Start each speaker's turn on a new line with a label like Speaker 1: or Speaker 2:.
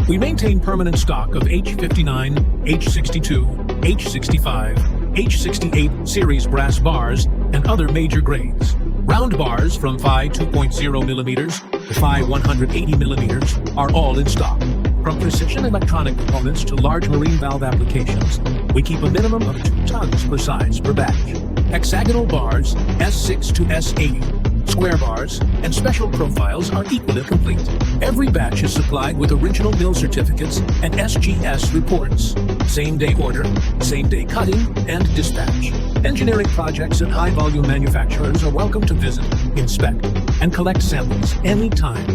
Speaker 1: We maintain permanent stock of H59, H62, H65, H68 series brass bars and other major grades. Round bars from Phi 2.0 millimeters to Phi 180 millimeters are all in stock. From precision electronic components to large marine valve applications, we keep a minimum of 2 tons per size per batch. Hexagonal bars, S6 to S80, square bars, and special profiles are equally complete. Every batch is supplied with original mill certificates and SGS reports. Same-day order, same-day cutting, and dispatch. Engineering projects and high-volume manufacturers are welcome to visit, inspect, and collect samples anytime.